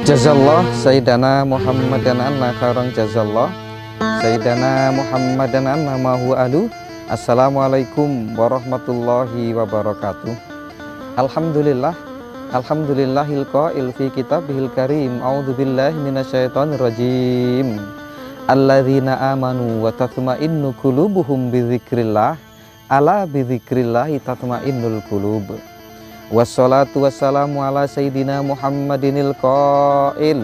Jazallah Sayyidana Muhammadan anna khairang jazallah Sayyidana Muhammadan anna mahu alu. Assalamualaikum warahmatullahi wabarakatuh. Alhamdulillah, alhamdulillahil qail fi kitabihil karim. A'udzubillahi minasyaitonir rajim. Alladzina amanu wa tatma'innu qulubuhum bidzikrillah. Ala bidzikrillahi tatma'innul qulub. Wassalatu wassalamu ala sayyidina Muhammadinil qail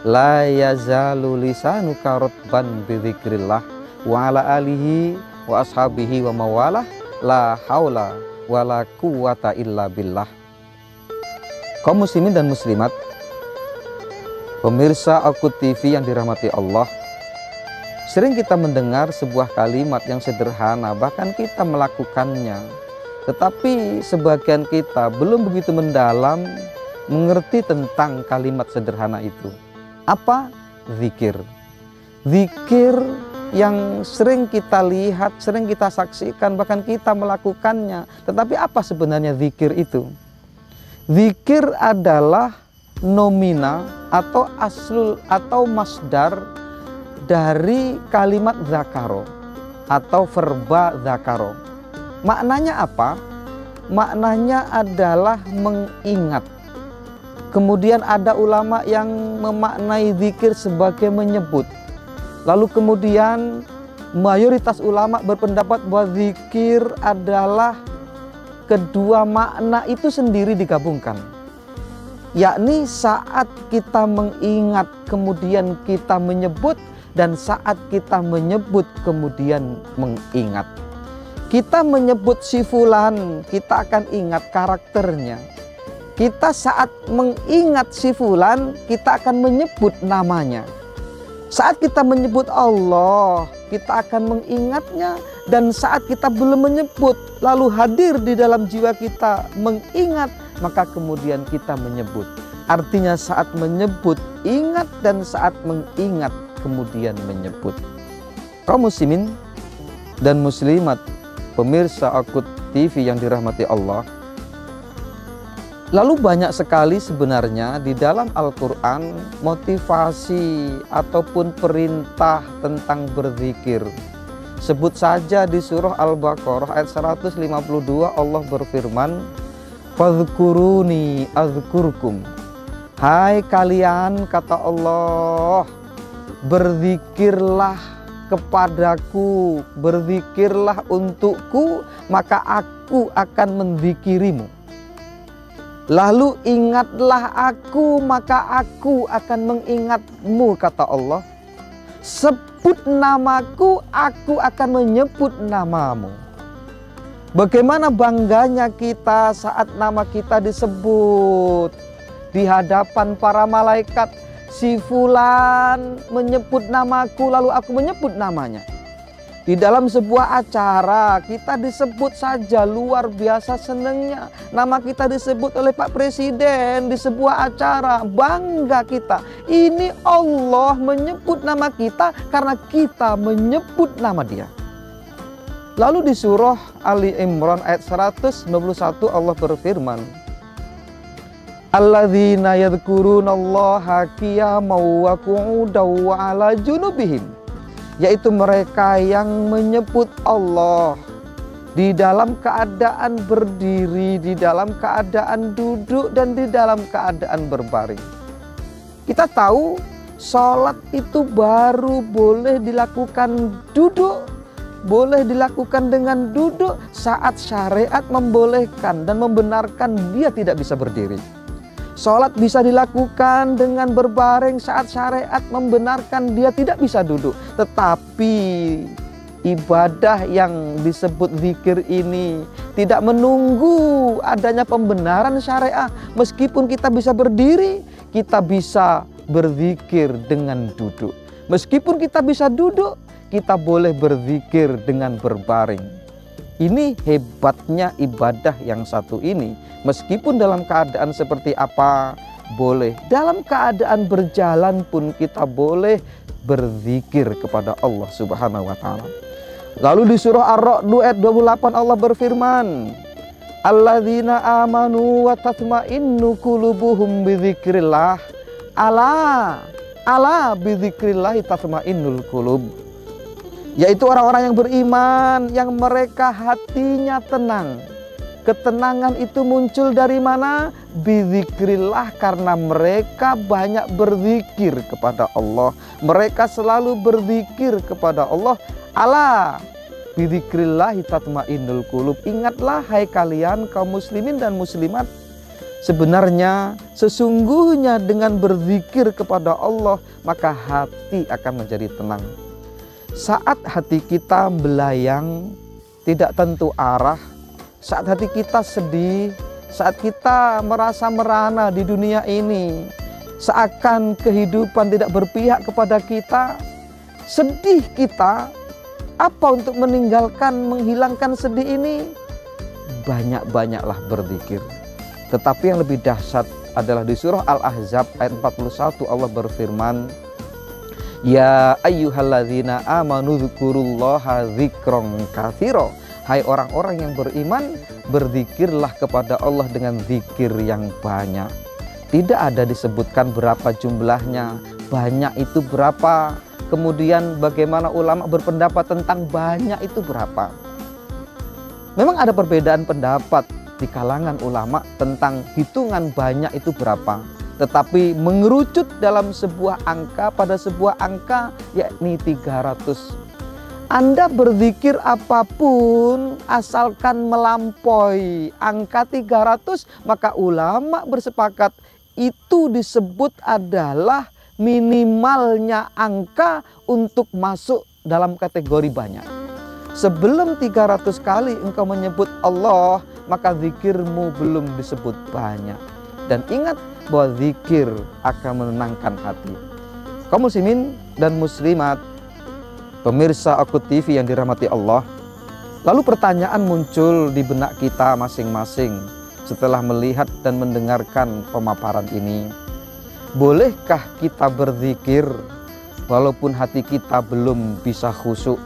la yazalu lisanuka ratban bidzikrillah wa ala alihi wa ashabihi wa mawalah la haula wala quwata illa billah. Kaum muslimin dan muslimat, pemirsa Akut TV yang dirahmati Allah, sering kita mendengar sebuah kalimat yang sederhana, bahkan kita melakukannya, tetapi sebagian kita belum begitu mendalam mengerti tentang kalimat sederhana itu. Apa? Zikir. Zikir yang sering kita lihat, sering kita saksikan, bahkan kita melakukannya. Tetapi apa sebenarnya zikir itu? Zikir adalah nomina atau aslul atau masdar dari kalimat zakaro atau verba zakaro. Maknanya apa? Maknanya adalah mengingat. Kemudian ada ulama yang memaknai zikir sebagai menyebut. Lalu kemudian mayoritas ulama berpendapat bahwa zikir adalah kedua makna itu sendiri digabungkan. Yakni saat kita mengingat kemudian kita menyebut, dan saat kita menyebut kemudian mengingat. Kita menyebut si fulan, kita akan ingat karakternya. Kita saat mengingat si fulan, kita akan menyebut namanya. Saat kita menyebut Allah, kita akan mengingatnya. Dan saat kita belum menyebut, lalu hadir di dalam jiwa kita mengingat, maka kemudian kita menyebut. Artinya saat menyebut ingat, dan saat mengingat kemudian menyebut. Kaum muslimin dan muslimat, pemirsa Akut TV yang dirahmati Allah, lalu banyak sekali sebenarnya di dalam Al-Quran motivasi ataupun perintah tentang berzikir. Sebut saja di surah Al-Baqarah ayat 152 Allah berfirman, "Fadhkuruni azkurkum." Hai kalian, kata Allah, berzikirlah kepadaku, berzikirlah untukku, maka aku akan menzikirimu. Lalu ingatlah aku, maka aku akan mengingatmu, kata Allah. Sebut namaku, aku akan menyebut namamu. Bagaimana bangganya kita saat nama kita disebut di hadapan para malaikat. Si fulan menyebut namaku, lalu aku menyebut namanya. Di dalam sebuah acara kita disebut saja, luar biasa senangnya. Nama kita disebut oleh Pak Presiden di sebuah acara, bangga kita. Ini Allah menyebut nama kita karena kita menyebut nama Dia. Lalu di surah Ali Imran ayat 191 Allah berfirman, Alladzina yadhkurunallaha qiyaman wa qu'udan wa 'ala junubihim, yaitu mereka yang menyebut Allah di dalam keadaan berdiri, di dalam keadaan duduk, dan di dalam keadaan berbaring. Kita tahu sholat itu baru boleh dilakukan duduk, boleh dilakukan dengan duduk saat syariat membolehkan dan membenarkan dia tidak bisa berdiri. Sholat bisa dilakukan dengan berbaring saat syariat membenarkan dia tidak bisa duduk. Tetapi ibadah yang disebut zikir ini tidak menunggu adanya pembenaran syariah. Meskipun kita bisa berdiri, kita bisa berzikir dengan duduk. Meskipun kita bisa duduk, kita boleh berzikir dengan berbaring. Ini hebatnya ibadah yang satu ini. Meskipun dalam keadaan seperti apa, boleh. Dalam keadaan berjalan pun kita boleh berzikir kepada Allah Subhanahu wa Ta'ala. Lalu di surah Ar-Ra'd ayat 28 Allah berfirman, Alladzina amanu wa tatma'innu qulubuhum bidzikrillah ala bidzikrillah tatma'innul qulub. Yaitu orang-orang yang beriman, yang mereka hatinya tenang. Ketenangan itu muncul dari mana? Bidzikrillah, karena mereka banyak berzikir kepada Allah. Mereka selalu berzikir kepada Allah. Ala bidzikrillah tatma'innul qulub. Ingatlah hai kalian kaum muslimin dan muslimat, sebenarnya sesungguhnya dengan berzikir kepada Allah maka hati akan menjadi tenang. Saat hati kita belayang, tidak tentu arah, saat hati kita sedih, saat kita merasa merana di dunia ini, seakan kehidupan tidak berpihak kepada kita, sedih kita, apa untuk menghilangkan sedih ini? Banyak-banyaklah berzikir. Tetapi yang lebih dahsyat adalah di surah Al-Ahzab ayat 41 Allah berfirman, Ya ayyuhalladzina amanu dzkurullaha dzikron katsira. Hai orang-orang yang beriman, berzikirlah kepada Allah dengan zikir yang banyak. Tidak ada disebutkan berapa jumlahnya, banyak itu berapa. Kemudian bagaimana ulama berpendapat tentang banyak itu berapa. Memang ada perbedaan pendapat di kalangan ulama tentang hitungan banyak itu berapa. Tetapi mengerucut dalam sebuah angka, pada sebuah angka yakni 300. Anda berzikir apapun asalkan melampaui angka 300, maka ulama bersepakat itu disebut adalah minimalnya angka untuk masuk dalam kategori banyak. Sebelum 300 kali engkau menyebut Allah, maka zikirmu belum disebut banyak. Dan ingat bahwa zikir akan menenangkan hati. Kaum muslimin dan muslimat, pemirsa Akut TV yang dirahmati Allah, lalu pertanyaan muncul di benak kita masing-masing setelah melihat dan mendengarkan pemaparan ini. Bolehkah kita berzikir walaupun hati kita belum bisa khusyuk?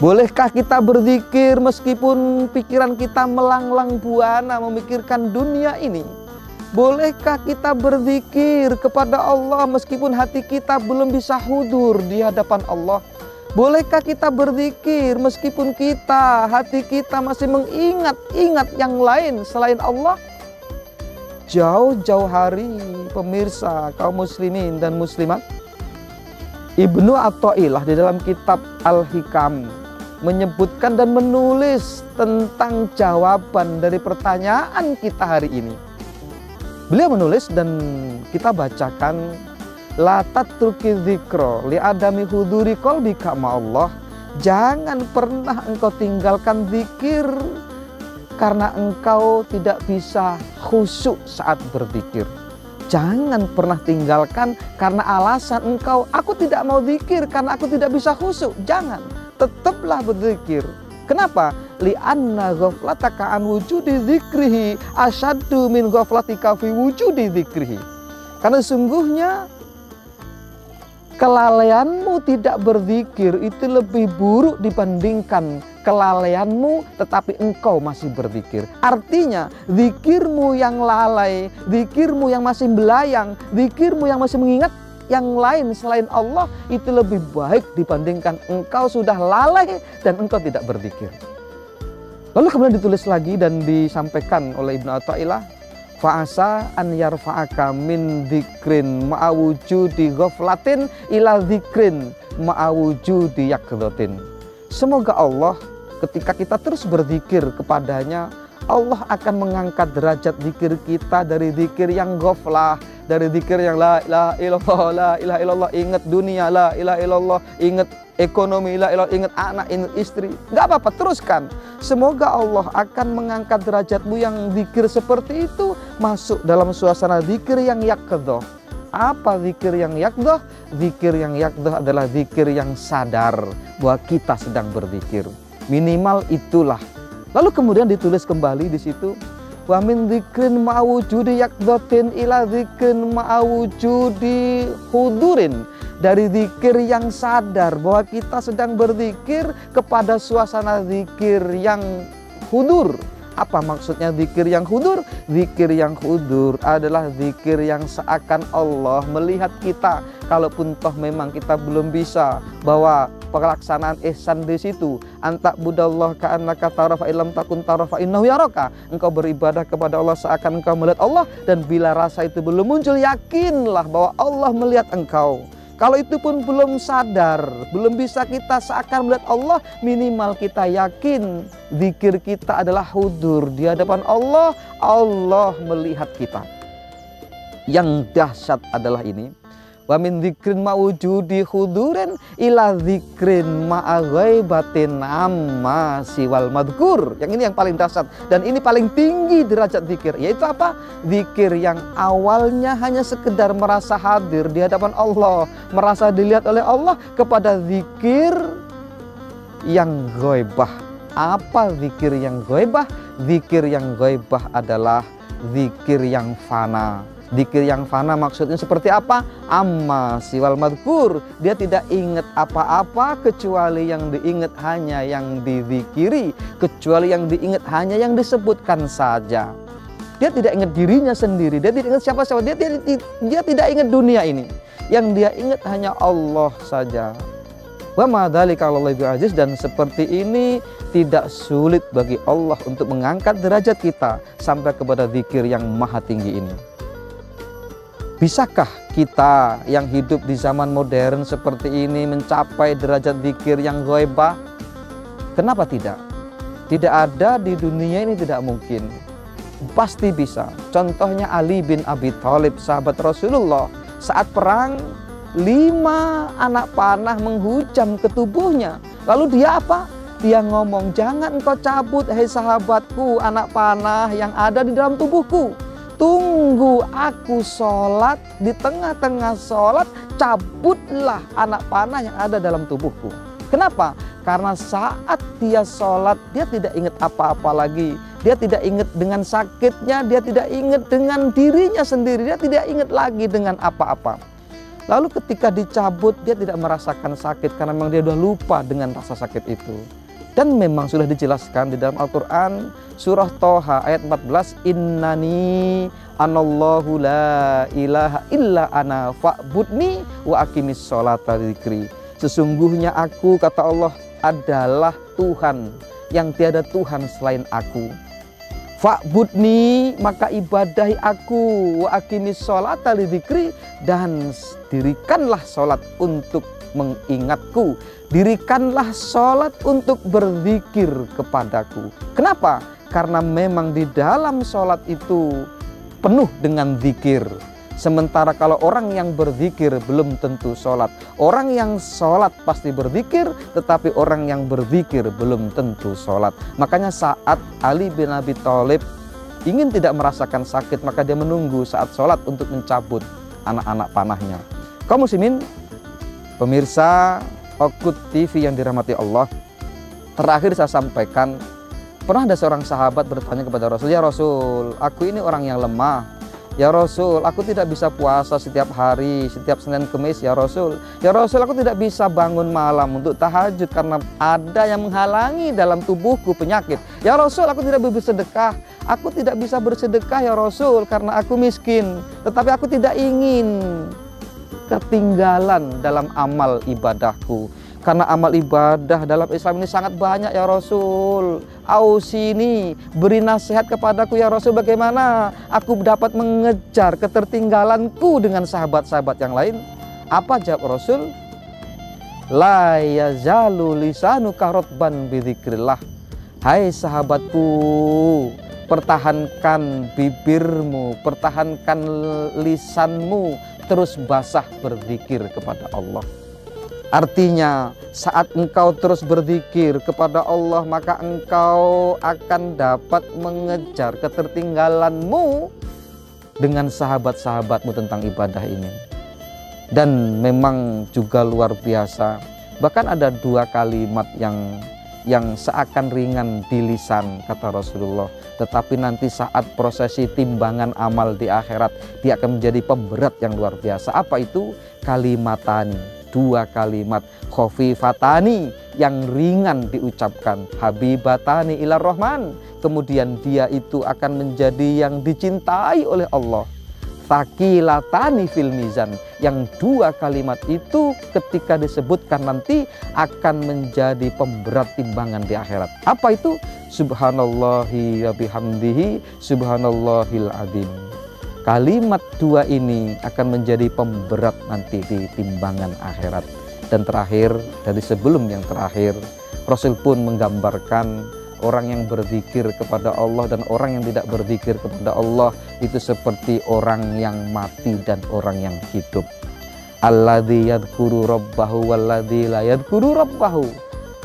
Bolehkah kita berzikir meskipun pikiran kita melanglang buana memikirkan dunia ini? Bolehkah kita berzikir kepada Allah meskipun hati kita belum bisa hudur di hadapan Allah? Bolehkah kita berzikir meskipun hati kita masih mengingat-ingat yang lain selain Allah? Jauh-jauh hari, pemirsa kaum muslimin dan muslimat, Ibnu Athaillah di dalam kitab Al-Hikam menyebutkan dan menulis tentang jawaban dari pertanyaan kita hari ini. Beliau menulis dan kita bacakan, La tatruki dzikra li adami huduri qalbika ma'allah. Jangan pernah engkau tinggalkan zikir karena engkau tidak bisa khusyuk saat berzikir. Jangan pernah tinggalkan karena alasan engkau, aku tidak mau zikir karena aku tidak bisa khusyuk. Jangan, tetaplah berzikir. Kenapa? Li'anna ghaflataka an wujudi dzikrihi asyaddu min ghaflatika fi wujudi dzikrihi. Karena sungguhnya kelalaianmu tidak berzikir itu lebih buruk dibandingkan kelalaianmu tetapi engkau masih berzikir. Artinya zikirmu yang lalai, zikirmu yang masih belayang, zikirmu yang masih mengingat yang lain selain Allah itu lebih baik dibandingkan engkau sudah lalai dan engkau tidak berzikir. Lalu kemudian ditulis lagi dan disampaikan oleh Ibnu Athaillah, fa'asa an yarfa'aka min dzikrin ma'awujudi ghaflatin ila dzikrin ma'awujudi yaqdhatin. Semoga Allah ketika kita terus berzikir kepadanya, Allah akan mengangkat derajat zikir kita dari zikir yang ghaflah, dari zikir yang la ilaha illallah, la ilaha illallah, ingat dunia, la ilaha illallah, ingat ekonomi, la ilaha, ingat anak, ingat istri. Enggak apa-apa, teruskan. Semoga Allah akan mengangkat derajatmu yang zikir seperti itu masuk dalam suasana zikir yang yaqdhah. Apa zikir yang yaqdhah? Zikir yang yaqdhah adalah zikir yang sadar bahwa kita sedang berzikir. Minimal itulah. Lalu kemudian ditulis kembali di situ, wa min dzikrin ma'awujudi yaqdhatin ila dzikrin ma'awujudi hudurin. Dari zikir yang sadar bahwa kita sedang berzikir kepada suasana zikir yang hudur. Apa maksudnya zikir yang hudur? Zikir yang hudur adalah zikir yang seakan Allah melihat kita. Kalaupun toh memang kita belum bisa, bahwa pelaksanaan ihsan di situ, antak budallah ka'annaka tara fa illam takun tara fa innahu yaraka. Engkau beribadah kepada Allah seakan engkau melihat Allah, dan bila rasa itu belum muncul, yakinlah bahwa Allah melihat engkau. Kalau itu pun belum sadar, belum bisa kita seakan melihat Allah, minimal kita yakin zikir kita adalah hudur di hadapan Allah. Allah melihat kita. Yang dahsyat adalah ini, wa min dzikrin mawujudi hudurin ila dzikrin ma'ghaibatin amma siwal madhkur. Yang ini yang paling dahsyat, dan ini paling tinggi derajat zikir, yaitu apa? Zikir yang awalnya hanya sekedar merasa hadir di hadapan Allah, merasa dilihat oleh Allah, kepada zikir yang ghaibah. Apa zikir yang ghaibah? Zikir yang ghaibah adalah zikir yang fana. Zikir yang fana maksudnya seperti apa? Amma siwal madhkur. Dia tidak ingat apa-apa kecuali yang diingat hanya yang dizikiri, kecuali yang diingat hanya yang disebutkan saja. Dia tidak ingat dirinya sendiri, dia tidak ingat siapa-siapa, dia tidak ingat dunia ini. Yang dia ingat hanya Allah saja. Wa ma dzalika 'alallahi bi'aziz. Dan seperti ini tidak sulit bagi Allah untuk mengangkat derajat kita sampai kepada zikir yang maha tinggi ini. Bisakah kita yang hidup di zaman modern seperti ini mencapai derajat zikir yang ghaibah? Kenapa tidak? Tidak ada di dunia ini tidak mungkin. Pasti bisa. Contohnya Ali bin Abi Thalib, sahabat Rasulullah. Saat perang, 5 anak panah menghujam ke tubuhnya. Lalu dia apa? Dia ngomong, jangan engkau cabut, hai sahabatku, anak panah yang ada di dalam tubuhku. Tunggu aku sholat, di tengah-tengah sholat cabutlah anak panah yang ada dalam tubuhku. Kenapa? Karena saat dia sholat, dia tidak ingat apa-apa lagi. Dia tidak ingat dengan sakitnya, dia tidak ingat dengan dirinya sendiri, dia tidak ingat lagi dengan apa-apa. Lalu ketika dicabut, dia tidak merasakan sakit karena memang dia sudah lupa dengan rasa sakit itu. Dan memang sudah dijelaskan di dalam Al-Quran, surah Toha ayat 14, innani anallahu la ilaha illa ana fa'budni wa aqimis sholata dzikri. Sesungguhnya aku, kata Allah, adalah Tuhan yang tiada Tuhan selain aku. Fa'budni, maka ibadahi aku, wa aqimis sholata dzikri, dan dirikanlah sholat untuk mengingatku, dirikanlah sholat untuk berzikir kepadaku. Kenapa? Karena memang di dalam sholat itu penuh dengan zikir. Sementara kalau orang yang berzikir belum tentu sholat. Orang yang sholat pasti berzikir, tetapi orang yang berzikir belum tentu sholat. Makanya saat Ali bin Abi Thalib ingin tidak merasakan sakit, maka dia menunggu saat sholat untuk mencabut anak-anak panahnya. Kaum muslimin, pemirsa Okut TV yang dirahmati Allah, terakhir saya sampaikan, pernah ada seorang sahabat bertanya kepada Rasul, ya Rasul, aku ini orang yang lemah. Ya Rasul, aku tidak bisa puasa setiap hari, setiap Senin Kemis, ya Rasul. Ya Rasul, aku tidak bisa bangun malam untuk tahajud karena ada yang menghalangi dalam tubuhku penyakit. Ya Rasul, aku tidak bisa bersedekah. Aku tidak bisa bersedekah ya Rasul karena aku miskin. Tetapi aku tidak ingin ketinggalan dalam amal ibadahku, karena amal ibadah dalam Islam ini sangat banyak ya Rasul. Ausini, beri nasihat kepadaku ya Rasul, bagaimana aku dapat mengejar ketertinggalanku dengan sahabat-sahabat yang lain. Apa jawab Rasul? La yazalu lisanuka ratban bidzikrillah. Hai sahabatku, pertahankan bibirmu, pertahankan lisanmu terus basah berzikir kepada Allah. Artinya saat engkau terus berzikir kepada Allah, maka engkau akan dapat mengejar ketertinggalanmu dengan sahabat-sahabatmu tentang ibadah ini. Dan memang juga luar biasa. Bahkan ada 2 kalimat yang seakan ringan di lisan, kata Rasulullah, tetapi nanti saat prosesi timbangan amal di akhirat, dia akan menjadi pemberat yang luar biasa. Apa itu? Kalimatani. dua kalimat khofifatani yang ringan diucapkan, habibatani ilar rahman, kemudian dia itu akan menjadi yang dicintai oleh Allah. Thaqilatani fil mizan, yang dua kalimat itu ketika disebutkan nanti akan menjadi pemberat timbangan di akhirat. Apa itu? Subhanallahi wa bihamdihi subhanallahil adzim. Kalimat dua ini akan menjadi pemberat nanti di timbangan akhirat. Dan terakhir, dari sebelum yang terakhir, Rasul pun menggambarkan orang yang berzikir kepada Allah dan orang yang tidak berzikir kepada Allah itu seperti orang yang mati dan orang yang hidup. Alladzi yadhkuru rabbahu walladzi la yadhkuru rabbahu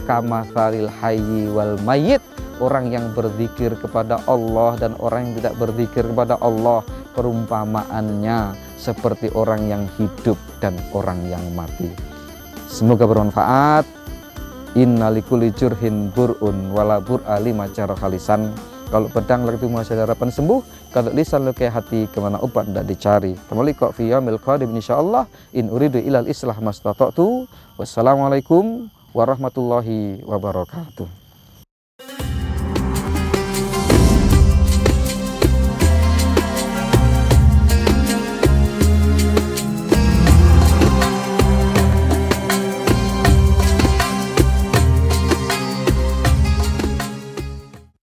kamatsalil hayyi wal mayyit. Orang yang berzikir kepada Allah dan orang yang tidak berzikir kepada Allah, perumpamaannya seperti orang yang hidup dan orang yang mati. Semoga bermanfaat. Inna likulli jurhin bur'un wala bur'a lima cara khalisan. Kalau pedang lagi masih ada harapan sembuh, kalau lisan lukai hati kemana ubat tidak dicari. Kembali kok fi yaumil qadim insyaallah. In uridu ilal islah mastata'tu. Wassalamualaikum warahmatullahi wabarakatuh.